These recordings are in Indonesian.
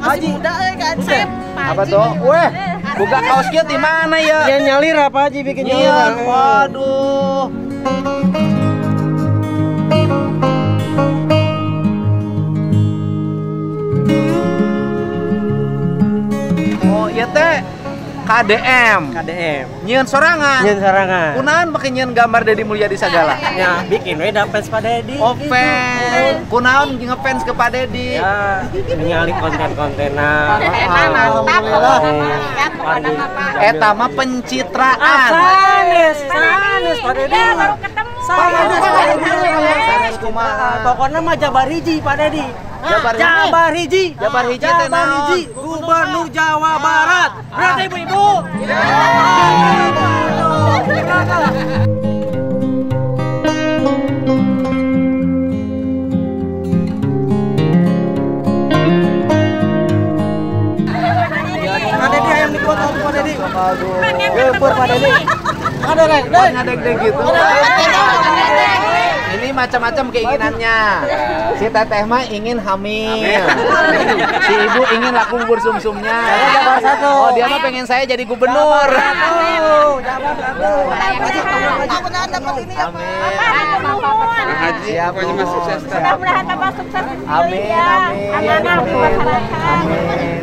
masih muda kan Sep. Apa tuh? Weh, buka kaosnya di mana ya? Dia nyalir apa Haji bikin nyalir? Iya, waduh. Oh, iya teh KDM. Nyieun sorangan. Kunaon make nyieun gambar Deddy Mulyadi Sagala? Ya, bikin we da fans Pak Deddy. Oh, fans. Kunaon ngefans ke Pak Deddy? Ya, nyali konten-kontenan. Alhamdulillah. Eta mah pencitraan. Sanes Pak Deddy. Baru ketemu. Sanes kumaha? Pokoknya mah Jabar hiji Pak Deddy. Jabar hiji teh naon? Gubernur Jawa Barat. Berarti ibu-ibu. Pak Deddy ayam di kota Pak Deddy. Gempur Pak Deddy. Ada Ngadeg gitu. Ini macam-macam keinginannya. Si teteh mah ingin hamil. Si ibu ingin laku bubur sumsumnya. Jabar satu. Oh, dia mah pengen saya jadi gubernur. Siap, Mudah-mudahan tambah sukses. Amin. Amanah di masyarakat. Amin.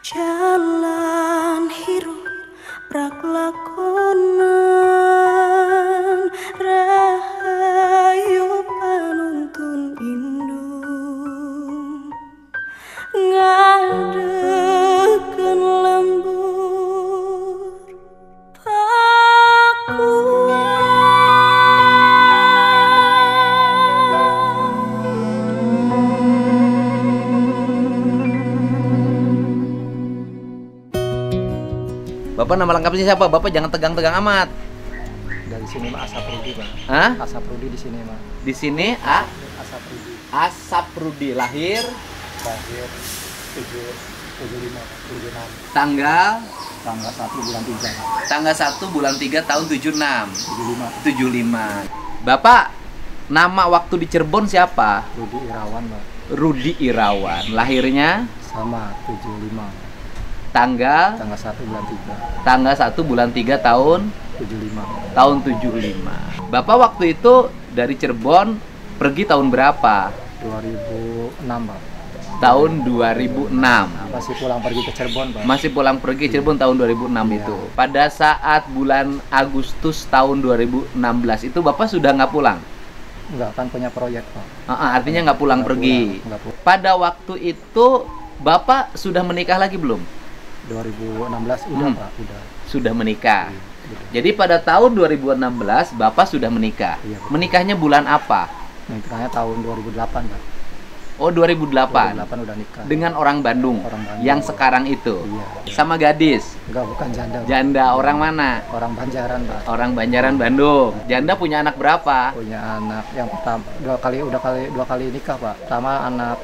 Jalan hirup prak lakonan rahayu panuntun indung ngadekeun lembur Bapak nama lengkapnya siapa? Bapak jangan tegang-tegang amat. Dari sini mah Asap Rudi, Pak. Hah? Asap Rudi di sini mah. Di sini Asap Rudi. Asap Rudi lahir 75, 76. tanggal Tanggal 1 bulan 3. tanggal 1 bulan 3 tahun 76. 75. Bapak nama waktu di Cirebon siapa? Rudi Irawan, Pak. Rudi Irawan. Lahirnya Sama 75. tanggal 1 bulan 3. tanggal 1 bulan 3 tahun 75. tahun 75. Bapak waktu itu dari Cirebon pergi tahun berapa? 2006, Pak. Tahun 2006. Masih pulang pergi ke Cirebon, Pak. Masih pulang pergi Cirebon tahun 2006 Iya. itu. Pada saat bulan Agustus tahun 2016 itu Bapak sudah nggak pulang? Enggak, kan punya proyek, Pak. Artinya nggak pulang pergi. Enggak pulang. Pada waktu itu Bapak sudah menikah lagi belum? 2016 udah, Pak, udah. Sudah menikah. Udah. Jadi pada tahun 2016 Bapak sudah menikah. Iya, Pak. Menikahnya bulan apa? Nikahnya tahun 2008, Pak. Oh, 2008. 2008 udah nikah. Dengan orang Bandung, Orang Bandung. yang sekarang itu. Iya. Sama gadis. Enggak, bukan janda. Pak. Janda orang mana? Orang Banjaran, Pak. Orang Banjaran Bandung. Janda punya anak berapa? Punya anak yang pertama dua kali nikah, Pak. Pertama anak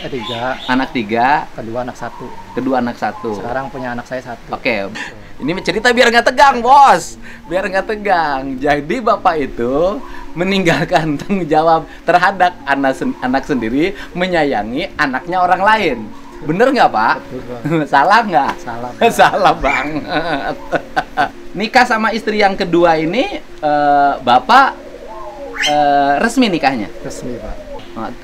3, Anak 3, kedua anak 1. kedua anak 1. Sekarang punya anak saya 1. Oke. Ini cerita biar nggak tegang, Bos. Biar nggak tegang. Jadi Bapak itu meninggalkan tanggung jawab terhadap anak sendiri, menyayangi anaknya orang lain. Bener nggak, Pak? Betul, Pak. Salah nggak? Salah, Pak. Salah banget. Nikah sama istri yang kedua ini, Bapak resmi nikahnya? Resmi, Pak.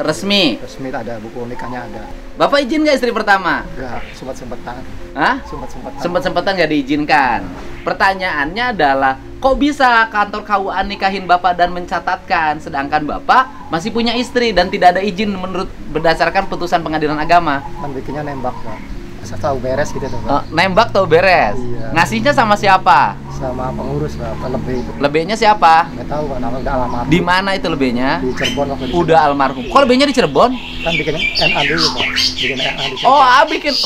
Resmi. Resmi ada, buku nikahnya ada. Bapak izin nggak istri pertama? Enggak, sempat-sempatan. Hah? Sempat-sempatan. Sempet-sempetan nggak diizinkan. Pertanyaannya adalah, kok bisa kantor KUA nikahin Bapak dan mencatatkan, sedangkan Bapak masih punya istri dan tidak ada izin menurut berdasarkan putusan pengadilan agama? Kan bikinnya nembak, Pak. Asal tahu beres gitu tuh, Pak. Nembak atau beres? Iya. Ngasihnya sama siapa? Sama pengurus, Pak. Lebih itu. Lebihnya siapa? Nggak tahu, Pak. Nama udah almarhum. Di mana itu lebihnya? Di Cirebon waktu di Udah almarhum. Kok lebihnya di Cirebon? kan bikin NA dulu, Pak. Bikin NA di Cirebon. Oh,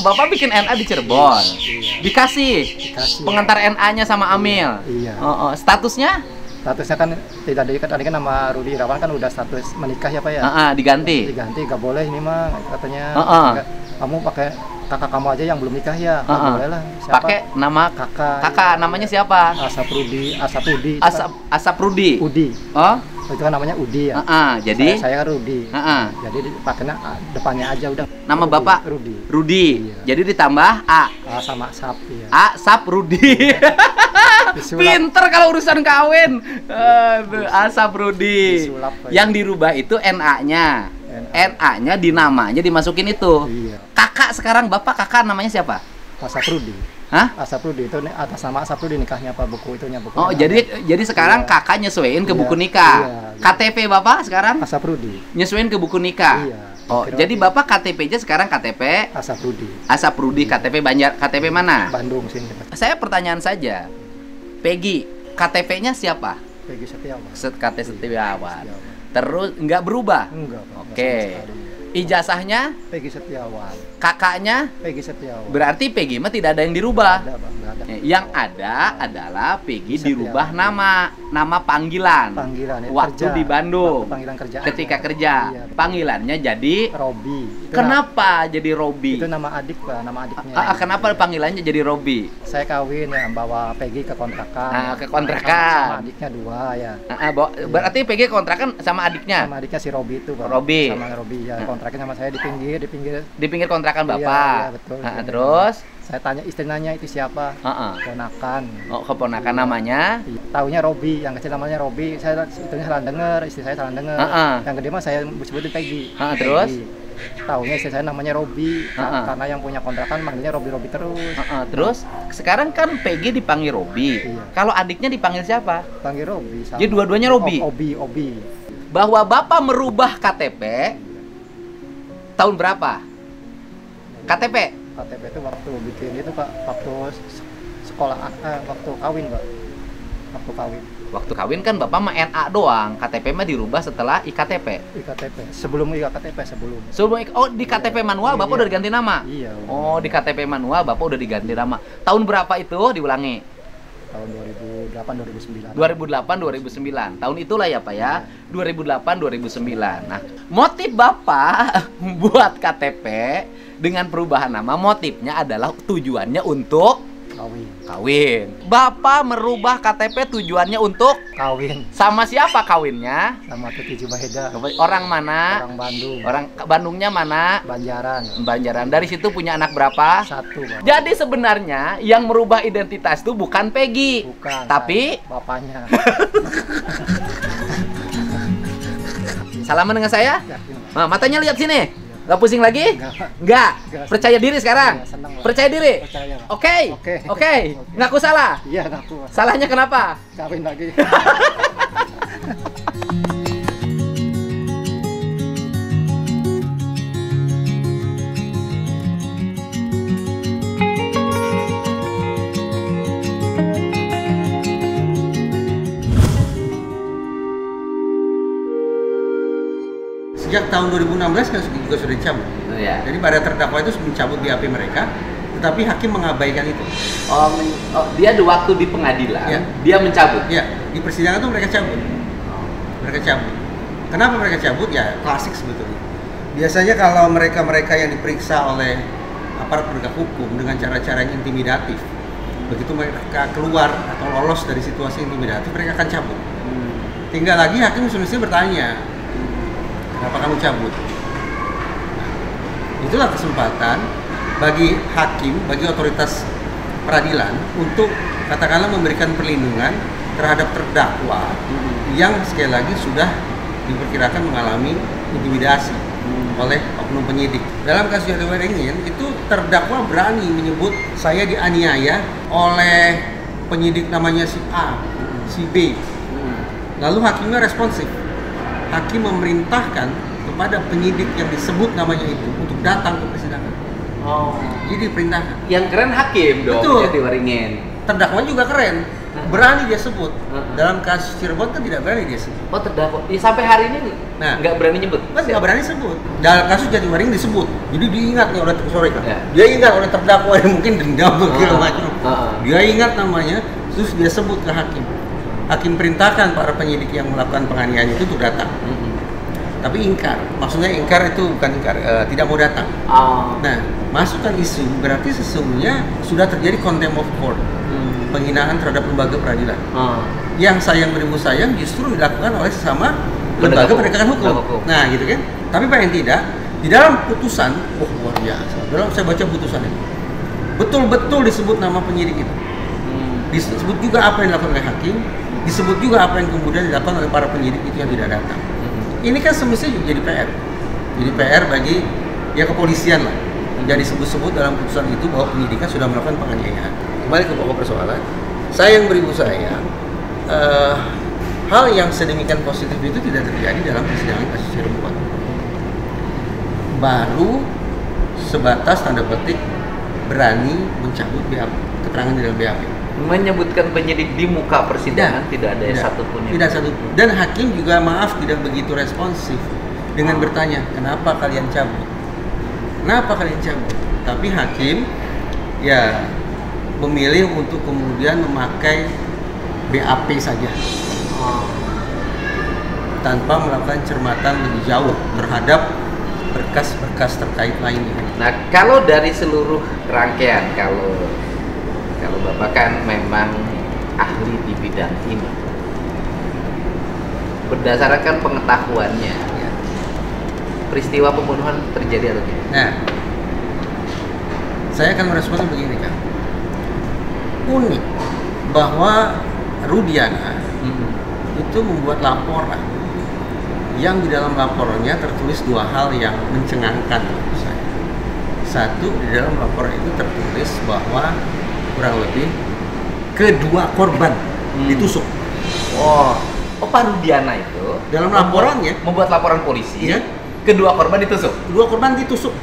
Bapak bikin NA di Cirebon. Dikasih Dikasih. pengantar NA-nya sama Amil. Iya. Statusnya? Statusnya kan tidak diikat, tadi kan nama Rudi Irawan kan udah status menikah ya, Pak ya. Diganti. Diganti, nggak boleh ini mah katanya. Heeh. kamu pakai kakak kamu aja yang belum nikah ya. Boleh lah. Pakai nama kakak namanya siapa? Asap Rudi. Asap Rudi. Udi. Oh, itu kan namanya Udi ya. Jadi saya Rudi. Jadi pakainya depannya aja udah. Nama Rudi. Bapak Rudi. Iya. Jadi ditambah A. Sama Sap ya. Asap Rudi. Pinter kalau urusan kawin. Asap Rudi. Disulap, yang dirubah itu NA-nya. NA-nya di namanya dimasukin itu. Iya. Kakak sekarang Bapak kakak namanya siapa? Asap Rudi. Hah? Asap Rudi itu atas nama Asap Rudi nikahnya apa buku itunya buku. Oh, jadi sekarang Iya. kakak nyesuaiin ke Iya. buku nikah. Iya. KTP Bapak sekarang Asap Rudi. nyesuaiin ke buku nikah. Iya. Oh, jadi Bapak KTP-nya sekarang KTP Asap Rudi. Asap Rudi, KTP Banjar, KTP mana? Bandung sini. Saya pertanyaan saja. Peggy, KTP-nya siapa? Peggy Setiawan. KTP Setiawan. Terus nggak berubah? Enggak, Pak. Oke. Ijazahnya Peggy Setiawan. kakaknya Peggy Setiawan. berarti Peggy mah tidak ada yang dirubah. Ada, Pak, enggak ada. Yang ada adalah Peggy Setiawan. dirubah nama panggilan. Panggilan ya, Waktu kerja. di Bandung. Waktu panggilan kerja. Ketika aja. kerja. Iya, betul. Panggilannya jadi Robi. Itu kenapa jadi Robi? Itu nama adik, Pak, nama adiknya. Kenapa panggilannya jadi Robi? Saya kawin ya, bawa Peggy ke kontrakan. Ke kontrakan. Sama adiknya 2 ya. Berarti Peggy kontrakan sama adiknya? Sama adiknya si Robi itu, Pak. Robi. Sama Robi ya, kontrakan sama saya di pinggir. Di pinggir kontrakan Iya, Bapak. iya, betul. Terus saya tanya istrinya itu siapa? Ponakan. Oh, keponakan namanya? Taunya Robi, yang kecil namanya Robi. Saya itunya salah dengar, istri saya salah dengar. Yang gede mah saya sebutin Peggy. Terus? Taunya istri saya namanya Robi, karena yang punya kontrakan manggilnya Robi terus. Terus sekarang kan Peggy dipanggil Robi. Iya. Kalau adiknya dipanggil siapa? Panggil Robi. sama. Jadi dua-duanya Robi. Obi. Bahwa Bapak merubah KTP tahun berapa? KTP itu waktu bikin itu, Pak, waktu sekolah, waktu kawin, Pak. Waktu kawin kan Bapak mah NA doang, KTP mah dirubah setelah IKTP. IKTP. Sebelum IKTP Di KTP manual Bapak Iya. udah diganti nama. Iya. Oh, di KTP manual Bapak udah diganti nama. Tahun berapa itu? Diulangi. Tahun 2008 2009. 2008 2009. Tahun itulah ya, Pak ya. 2008 2009. Nah, motif Bapak buat KTP dengan perubahan nama, motifnya adalah tujuannya untuk kawin. Bapak merubah KTP tujuannya untuk Kawin sama siapa kawinnya? sama Tuti Jubaheda. Orang mana? Orang Bandung. Orang Bandungnya mana? Banjaran. Dari situ punya anak berapa? 1, Pak. Jadi sebenarnya yang merubah identitas itu bukan Peggy, Bukan. tapi saya, bapaknya. salaman dengan saya. Yakin, Pak. Nah, matanya lihat sini. Nggak pusing lagi? Enggak, Pak. Nggak. Nggak. Percaya diri sekarang? Iya, senang, Pak. Percaya diri? Percaya, Pak. Oke. Oke. Ngaku salah? Iya, ngaku, Pak. Salahnya kenapa? Kawin lagi. Sejak tahun 2016 kan juga sudah dicabut. Ya. Jadi pada terdakwa itu mencabut BAP mereka, tetapi hakim mengabaikan itu. Dia ada waktu di pengadilan, Ya. dia mencabut. Ya, di persidangan itu mereka cabut. Kenapa mereka cabut? Ya klasik sebetulnya. Biasanya kalau mereka yang diperiksa oleh aparat penegak hukum dengan cara-cara yang intimidatif, begitu mereka keluar atau lolos dari situasi intimidatif, mereka akan cabut. Tinggal lagi hakim semestinya bertanya, kenapa kamu cabut? Nah, itulah kesempatan bagi hakim, bagi otoritas peradilan untuk katakanlah memberikan perlindungan terhadap terdakwa yang sekali lagi sudah diperkirakan mengalami intimidasi oleh oknum penyidik. Dalam kasus Jatiwaringin itu terdakwa berani menyebut saya dianiaya oleh penyidik namanya si A, si B. Lalu hakimnya responsif. Hakim memerintahkan kepada penyidik yang disebut namanya itu untuk datang ke persidangan. Jadi diperintahkan. Yang keren hakim dong, Betul. Jatiwaringin. Terdakwa juga keren. Berani dia sebut. Dalam kasus Cirebon kan tidak berani dia sebut. Oh, terdakwa. Sampai hari ini Nah. nggak berani nyebut. Kan nggak berani sebut. Dalam kasus Jatiwaringin disebut. Jadi diingat nih oleh Ya. Dia ingat oleh terdakwa yang mungkin dendam segala macam. Dia ingat namanya, terus dia sebut ke hakim. Hakim perintahkan para penyidik yang melakukan penganiayaan itu untuk datang. tapi ingkar. Maksudnya ingkar itu bukan ingkar, tidak mau datang. Nah, masukkan isu berarti sesungguhnya sudah terjadi contempt of court, penghinaan terhadap lembaga peradilan. Yang sayang beribu sayang justru dilakukan oleh sesama lembaga penegakan hukum. Nah, gitu kan. Tapi paling tidak di dalam putusan, luar biasa. Dalam saya baca putusan ini, betul-betul disebut nama penyidik itu. Disebut juga apa yang dilakukan oleh hakim, disebut juga apa yang kemudian dilakukan oleh para penyidik itu yang tidak datang. Ini kan semestinya jadi PR. Jadi PR bagi ya kepolisian lah. Jadi sebut-sebut dalam putusan itu bahwa penyidikan sudah melakukan penganiayaan. Kembali ke pokok persoalan, sayang beribu sayang, hal yang sedemikian positif itu tidak terjadi dalam persidangan kasus Cirebon. Baru sebatas tanda petik berani mencabut BAP, keterangan di dalam BAP. Menyebutkan penyidik di muka persidangan tidak ada satupun. Tidak satupun. Dan hakim juga maaf tidak begitu responsif dengan bertanya, kenapa kalian cabut? Kenapa kalian cabut? Tapi hakim ya memilih untuk kemudian memakai BAP saja. Tanpa melakukan cermatan lebih jauh terhadap berkas-berkas terkait lainnya. Nah, kalau dari seluruh rangkaian, kalau Bapak kan memang ahli di bidang ini, berdasarkan pengetahuannya, ya, peristiwa pembunuhan terjadi atau tidak? Nah, saya akan meresponsnya begini, Kang. Unik bahwa Rudiana itu membuat laporan yang di dalam laporannya tertulis dua hal yang mencengangkan menurut saya. Satu, di dalam laporan itu tertulis bahwa kurang lebih kedua korban ditusuk. Oh, Pak Rudiana itu dalam laporannya membuat laporan polisi. Iya. Kedua korban ditusuk. Kedua korban ditusuk.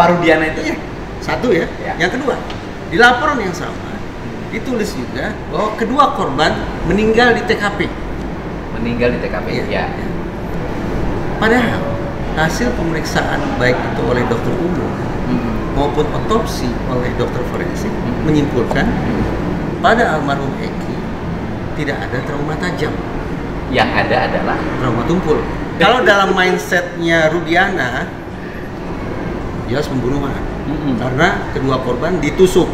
Pak Rudiana itu ya. Satu ya. Yang kedua, di laporan yang sama ditulis juga bahwa kedua korban meninggal di TKP. Meninggal di TKP. Ya. Padahal hasil pemeriksaan baik itu oleh dokter umum maupun otopsi oleh dokter forensik menyimpulkan pada almarhum Eki tidak ada trauma tajam. Yang ada adalah trauma tumpul. Kalau dalam mindsetnya Rudiana, jelas pembunuhan. Karena kedua korban ditusuk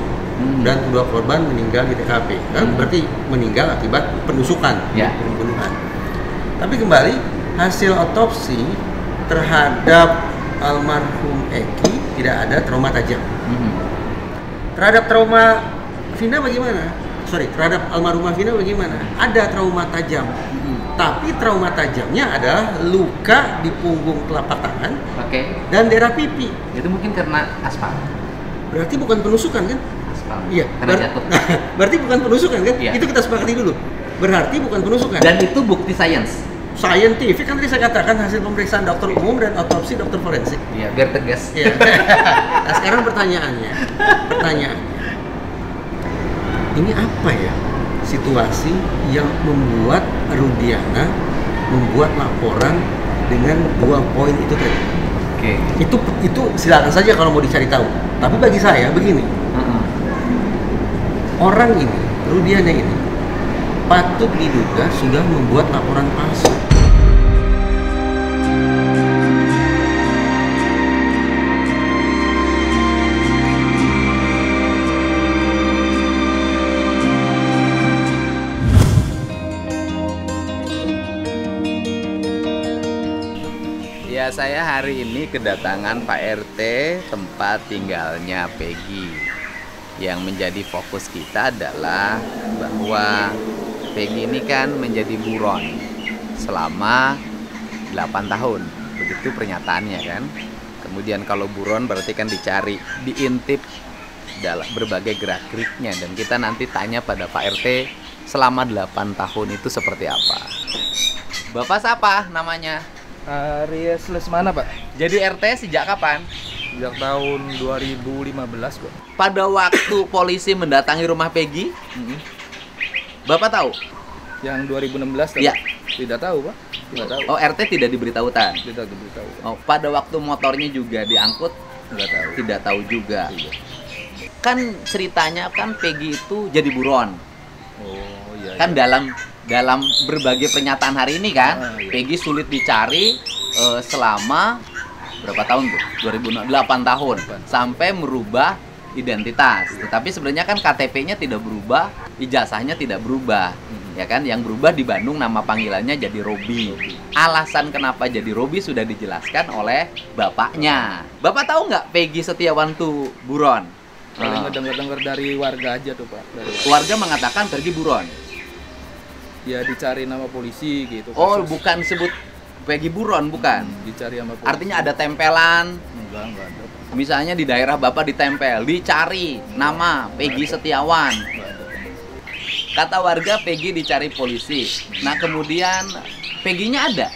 dan kedua korban meninggal di TKP. Kan berarti meninggal akibat penusukan, pembunuhan. Tapi kembali hasil otopsi terhadap almarhum Eki tidak ada trauma tajam. Terhadap trauma Vina bagaimana? Terhadap almarhumah Vina bagaimana? Ada trauma tajam. Tapi trauma tajamnya adalah luka di punggung telapak tangan dan daerah pipi. Itu mungkin karena aspal. Berarti bukan penusukan kan? Aspal. Iya. Karena jatuh. Berarti bukan penusukan kan? Iya. Itu kita sepakati dulu. Berarti bukan penusukan. Dan itu bukti sains. Scientific kan tadi saya katakan hasil pemeriksaan dokter umum dan otopsi dokter forensik. Iya, biar tegas. Iya. Nah, sekarang pertanyaannya, ini apa ya situasi yang membuat Rudiana membuat laporan dengan dua poin itu tadi? Itu silakan saja kalau mau dicari tahu. Tapi bagi saya begini, orang ini, Rudiana ini, patut diduga sudah membuat laporan palsu. Ya, saya hari ini kedatangan Pak RT tempat tinggalnya Peggy. Yang menjadi fokus kita adalah bahwa Peggy ini kan menjadi buron selama 8 tahun. Begitu pernyataannya kan. Kemudian kalau buron berarti kan dicari, diintip dalam berbagai gerak-geriknya. Dan kita nanti tanya pada Pak RT selama 8 tahun itu seperti apa. Bapak siapa namanya? Aries Lesmana, Pak. Jadi RT sejak kapan? Sejak tahun 2015, Pak. Pada waktu polisi mendatangi rumah Peggy, Bapak tahu? Yang 2016 tahu? Ya. Tidak tahu, Pak. Tidak tahu. Oh, RT tidak diberitahu tan? Tidak diberitahu. Oh, pada waktu motornya juga diangkut? Tidak tahu. Tidak tahu juga. Tidak. Kan ceritanya kan Peggy itu jadi buron. Oh, iya. Kan iya. dalam berbagai pernyataan hari ini kan, iya. Peggy sulit dicari selama berapa tahun tuh? 2008 tahun sampai merubah identitas. Tetapi sebenarnya kan KTP-nya tidak berubah, ijazahnya tidak berubah. Ya kan, yang berubah di Bandung nama panggilannya jadi Robi. Alasan kenapa jadi Robi sudah dijelaskan oleh bapaknya. Bapak tahu nggak Peggy Setiawan tuh buron? Paling ngedenger-denger dari warga aja tuh Pak. Dari Warga mengatakan pergi buron. ya dicari nama polisi gitu. Oh, kasus. bukan sebut Peggy buron, bukan. Dicari sama polisi. Artinya ada tempelan. Enggak ada. Misalnya di daerah Bapak ditempel, dicari nama Peggy Setiawan. Enggak ada. Kata warga Peggy dicari polisi. Nah, kemudian Peggy-nya ada?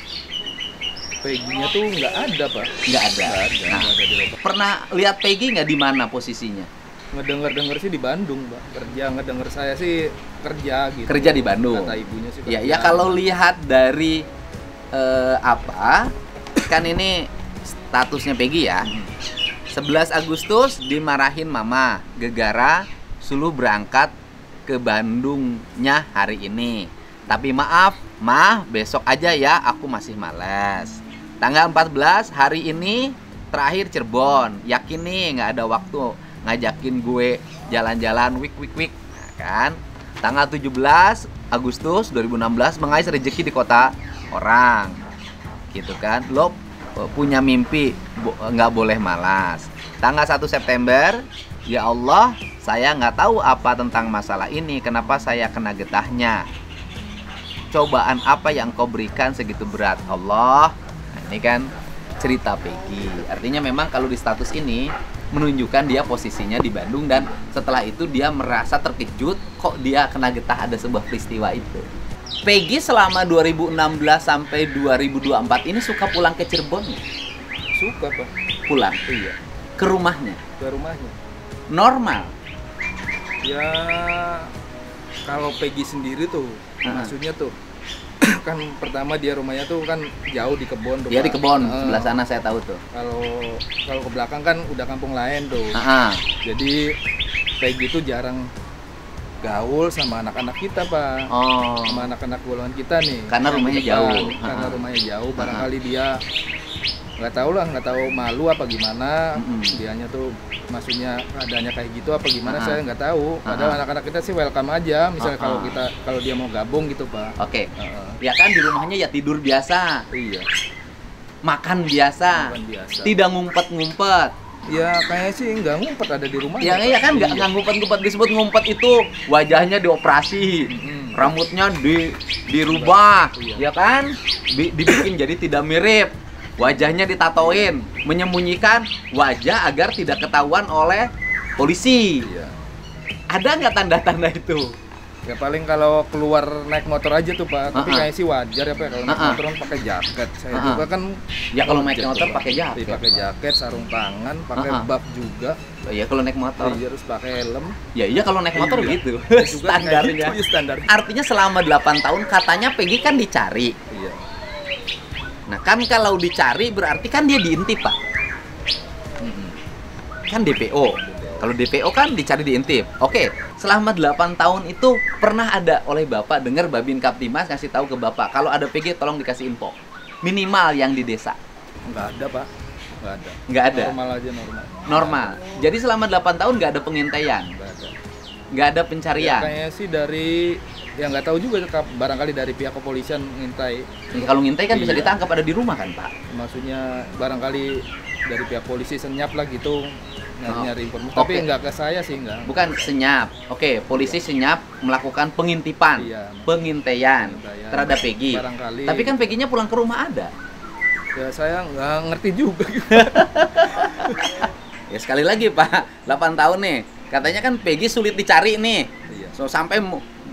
Peggy-nya tuh nggak ada Pak. Nggak ada. Nggak ada, Nah, nggak ada di Lombok. pernah lihat Peggy nggak di mana posisinya? Ngedenger-denger sih di Bandung Pak. Kerja ngedenger saya sih kerja gitu. Kerja di Bandung. Kata ibunya sih Ya, kerja. ya kalau lihat dari kan ini statusnya Peggy ya. 11 Agustus dimarahin mama gegara suruh berangkat ke Bandungnya hari ini. Tapi maaf, mah besok aja ya, aku masih malas. Tanggal 14 hari ini terakhir Cirebon. Yakin nih nggak ada waktu ngajakin gue jalan-jalan wik. Nah, kan? Tanggal 17 Agustus 2016 mengais rezeki di kota orang. Gitu kan? Lo punya mimpi, nggak boleh malas. Tanggal 1 September, ya Allah, saya nggak tahu apa tentang masalah ini, kenapa saya kena getahnya. Cobaan apa yang kau berikan segitu berat, Allah. Nah, ini kan cerita Peggy. Artinya memang kalau di status ini menunjukkan dia posisinya di Bandung, dan setelah itu dia merasa terkejut kok dia kena getah ada sebuah peristiwa itu. Peggy selama 2016 sampai 2024 ini suka pulang ke Cirebon nggak? Suka Pak. Pulang Iya. ke rumahnya. Ke rumahnya. Normal. Ya kalau Peggy sendiri tuh, maksudnya tuh kan pertama dia rumahnya tuh kan jauh di kebon tuh. Dia di Pak. kebon sebelah sana, saya tahu tuh. Kalau ke belakang kan udah kampung lain tuh. Jadi Peggy tuh jarang gaul sama anak-anak kita Pak. Oh. Sama anak-anak golongan kita nih. Karena Yang rumahnya depan. jauh. Karena rumahnya jauh, barangkali dia nggak tahu malu apa gimana. Dianya tuh maksudnya keadaannya kayak gitu apa gimana, saya nggak tahu. Padahal anak-anak kita sih welcome aja, misalnya kalau dia mau gabung gitu Pak. Oke. Ya kan di rumahnya ya tidur biasa, Iya, makan biasa, bukan biasa. tidak ngumpet-ngumpet. Ya kayaknya sih nggak ngumpet, ada di rumah. Ya kan nggak ngumpet-ngumpet. Disebut ngumpet itu wajahnya dioperasi, rambutnya dirubah, Iya. ya kan? Dibikin jadi tidak mirip. Wajahnya ditatoin, menyembunyikan wajah agar tidak ketahuan oleh polisi. Iya. Ada nggak tanda-tanda itu? Ya paling kalau keluar naik motor aja tuh Pak. Tapi kayaknya sih wajar ya Pak, kalau naik motor kan pakai jaket. Saya juga kan Ya kalau naik kerja motor tuh, Pak. pakai jaket. Iya, pakai jaket, sarung tangan, pakai bab juga. Ya kalau naik motor. Iya, harus pakai helm. Ya iya kalau naik motor Iya. gitu. Ya juga Standarnya. kayak gitu, standarnya. Artinya selama 8 tahun katanya Peggy kan dicari. Iya. Nah kan kalau dicari berarti kan dia diintip Pak. Kan DPO. Kalau DPO kan dicari diintip. Oke, selama 8 tahun itu pernah ada oleh Bapak dengar Babin Kaptimas ngasih tahu ke Bapak kalau ada Peggy tolong dikasih info. Minimal yang di desa. Nggak ada Pak. Nggak ada. Nggak ada. Normal aja, normal. Normal. Jadi selama 8 tahun nggak ada pengintaian, Nggak ada. nggak ada Ya, pencarian. kayaknya sih dari ya nggak tahu juga, barangkali dari pihak kepolisian ngintai. Ya, kalau ngintai kan bisa Iya. ditangkap, ada di rumah kan Pak. Maksudnya barangkali dari pihak polisi senyap lah gitu nyari informasi. Oke. Tapi nggak ke saya sih, nggak. Bukan senyap. Oke, polisi senyap melakukan pengintipan, Iya. pengintaian Pengintaian. terhadap Peggy. Barangkali. Tapi kan Peggy-nya pulang ke rumah ada. Ya saya nggak ngerti juga. Ya sekali lagi Pak, 8 tahun nih. Katanya kan Peggy sulit dicari nih. Iya. So sampai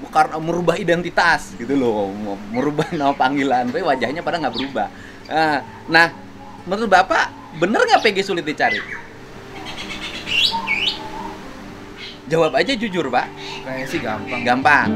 karena merubah identitas gitu loh, merubah nama panggilan, tapi wajahnya pada nggak berubah. Nah, menurut Bapak bener nggak Peggy sulit dicari? Jawab aja jujur Pak. Kayaknya sih gampang. Gampang.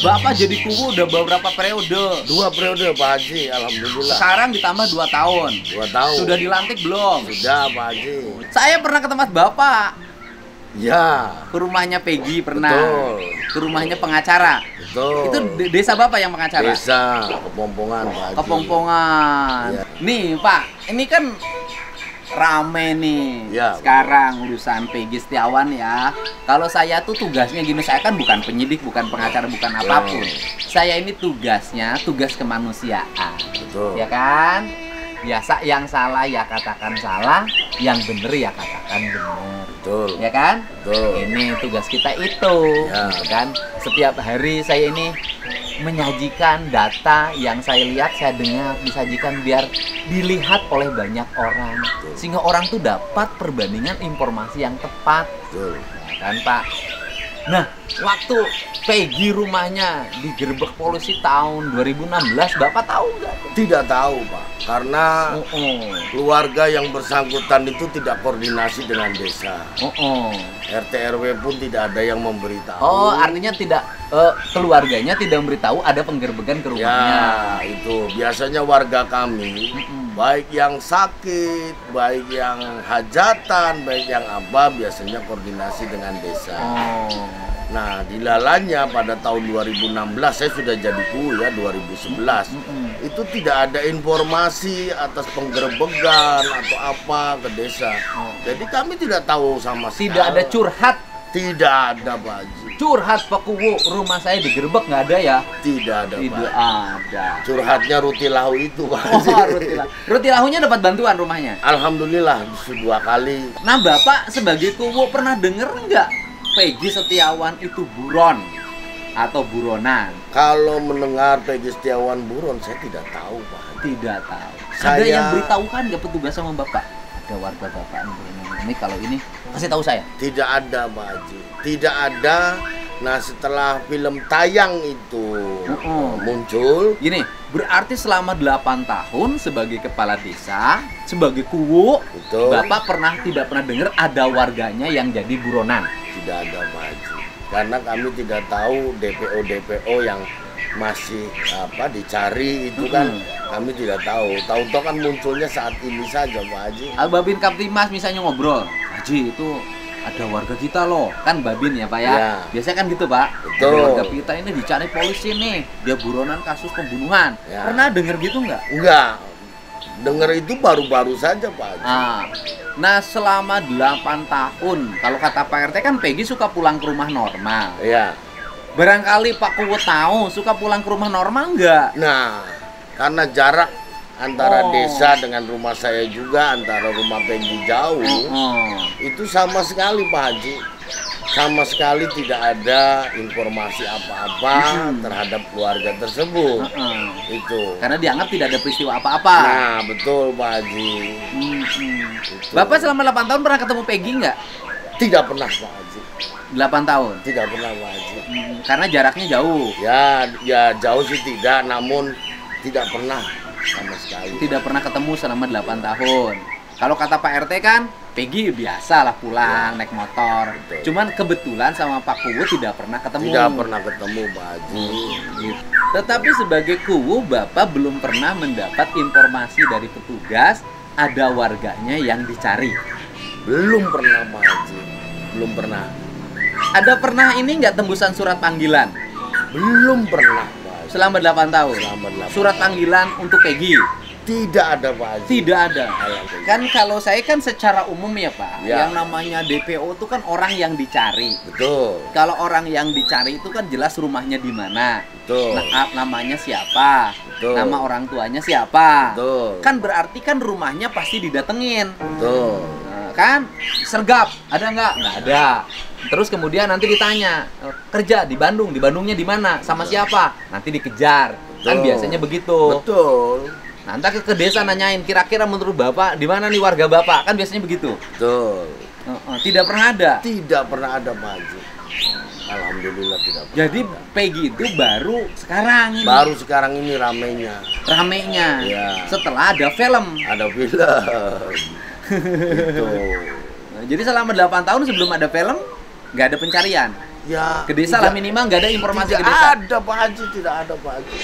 Bapak jadi kuwu udah beberapa periode. 2 periode Pak Haji, alhamdulillah. Sekarang ditambah 2 tahun. 2 tahun. Sudah dilantik belum? Sudah Pak Haji. Saya pernah ke tempat Bapak. Ya, Ke rumahnya Peggy pernah. betul. Ke rumahnya pengacara. Betul. Itu desa Bapak yang pengacara? Desa Kepompongan Pak Haji. Kepompongan. Iya. Nih Pak, ini kan rame nih Ya, sekarang urusan Peggy Setiawan ya. Kalau saya tuh tugasnya gini, saya kan bukan penyidik, bukan pengacara, bukan apapun. Saya ini tugasnya tugas kemanusiaan. Betul. Ya kan? Biasa yang salah ya katakan salah, yang bener ya katakan bener. Betul. Ya kan? Betul. Ini tugas kita itu, Ya. ya kan? Setiap hari saya ini menyajikan data yang saya lihat, saya dengar, disajikan biar dilihat oleh banyak orang, sehingga orang tuh dapat perbandingan informasi yang tepat, Betul. ya kan Pak? Nah, waktu Peggy rumahnya digerebek polisi tahun 2016, Bapak tahu nggak? Tidak tahu Pak, karena Oh, keluarga yang bersangkutan itu tidak koordinasi dengan desa. oh. RT RW pun tidak ada yang memberitahu. Oh, artinya tidak keluarganya tidak memberitahu ada penggerbekan ke rumahnya. Ya, itu biasanya warga kami, baik yang sakit, baik yang hajatan, baik yang apa, biasanya koordinasi dengan desa. Oh. Nah, dilalanya pada tahun 2016, saya sudah jadi kuwu ya, 2011. Itu tidak ada informasi atas penggerbekan atau apa ke desa. Jadi kami tidak tahu sama sekali. Tidak ada curhat. Tidak ada Pak Haji. Curhat Pak Kuwu, rumah saya digerebek nggak ada ya? Tidak ada Pak Tidak Haji. ada. Curhatnya Rutilahu itu Pak Oh, Haji. Rutilahunya dapat bantuan rumahnya. Alhamdulillah 2 kali. Nah, Bapak sebagai Kuwu pernah denger nggak Peggy Setiawan itu buron atau buronan? Kalau mendengar Peggy Setiawan buron, saya tidak tahu Pak Haji. Tidak tahu. Ada Saya- yang beritahukan nggak petugas sama Bapak? Ada warga Bapak ini kalau ini kasih tahu saya. Tidak ada Pak Haji. Tidak ada. Nah, setelah film tayang itu muncul, Gini, berarti selama 8 tahun sebagai kepala desa, sebagai Kuwu, betul, Bapak tidak pernah dengar ada warganya yang jadi buronan. tidak ada Pak Haji. Karena kami tidak tahu DPO yang masih dicari itu kan kami tidak tahu. Tahu-tahu kan munculnya saat ini saja Pak Haji. Babin Kaptimas misalnya ngobrol, Haji itu ada warga kita loh, kan Babin ya Pak ya. Ya. Biasanya kan gitu Pak. Betul. Ada warga kita ini dicari polisi nih, dia buronan kasus pembunuhan. Ya. Pernah denger gitu nggak? Enggak. Dengar itu baru-baru saja Pak Haji. Nah selama 8 tahun, kalau kata Pak RT kan Peggy suka pulang ke rumah normal. Ya. Barangkali Pak Kuwu tahu suka pulang ke rumah normal nggak? Nah, karena jarak antara Oh. desa dengan rumah saya juga, antara rumah Peggy jauh, itu sama sekali Pak Haji. Sama sekali tidak ada informasi apa-apa terhadap keluarga tersebut. Itu. Karena dianggap tidak ada peristiwa apa-apa. Nah, betul Pak Haji. Itu. Bapak selama 8 tahun pernah ketemu Peggy nggak? Tidak pernah Pak Haji. 8 tahun. Tidak pernah Pak Haji. Karena jaraknya jauh. Ya jauh sih tidak, namun tidak pernah sama sekali. Tidak pernah ketemu selama 8 tahun. Kalau kata Pak RT kan, Peggy biasalah pulang naik motor. Betul. Cuman kebetulan sama Pak Kuwu tidak pernah ketemu. Tidak pernah ketemu Pak Haji. Tetapi sebagai Kuwu, Bapak belum pernah mendapat informasi dari petugas ada warganya yang dicari. Belum pernah Pak Haji. Belum pernah. Ada pernah ini nggak tembusan surat panggilan Belum pernah Pak Haji. selama 8 tahun? Selama 8 Surat tahun. panggilan untuk Peggy? Tidak ada Pak Haji. Tidak ada. Kan kalau saya kan secara umum ya Pak, Ya. yang namanya DPO itu kan orang yang dicari. Betul. Kalau orang yang dicari itu kan jelas rumahnya di mana, Betul. namanya siapa, Betul. nama orang tuanya siapa. Betul. Kan berarti kan rumahnya pasti didatengin. Betul. Nah, kan sergap ada nggak? Nggak ada. Terus kemudian nanti ditanya kerja di Bandung, di Bandungnya di mana, sama siapa? Nanti dikejar. Kan Betul. biasanya begitu. Betul. Nanti ke desa nanyain kira-kira menurut Bapak di mana nih warga Bapak? Kan biasanya begitu. Betul. Tidak pernah ada. Tidak pernah ada Pak Haji. Alhamdulillah tidak pernah. Jadi ada. Peggy itu baru sekarang ini Baru sekarang ini ramenya. ramenya. Iya. Setelah ada film. Ada film. Itu. Jadi selama 8 tahun sebelum ada film nggak ada pencarian. Ya, Ke desa lah minimal nggak ada informasi ke tidak desa. ada Pak Haji, tidak ada Pak Haji.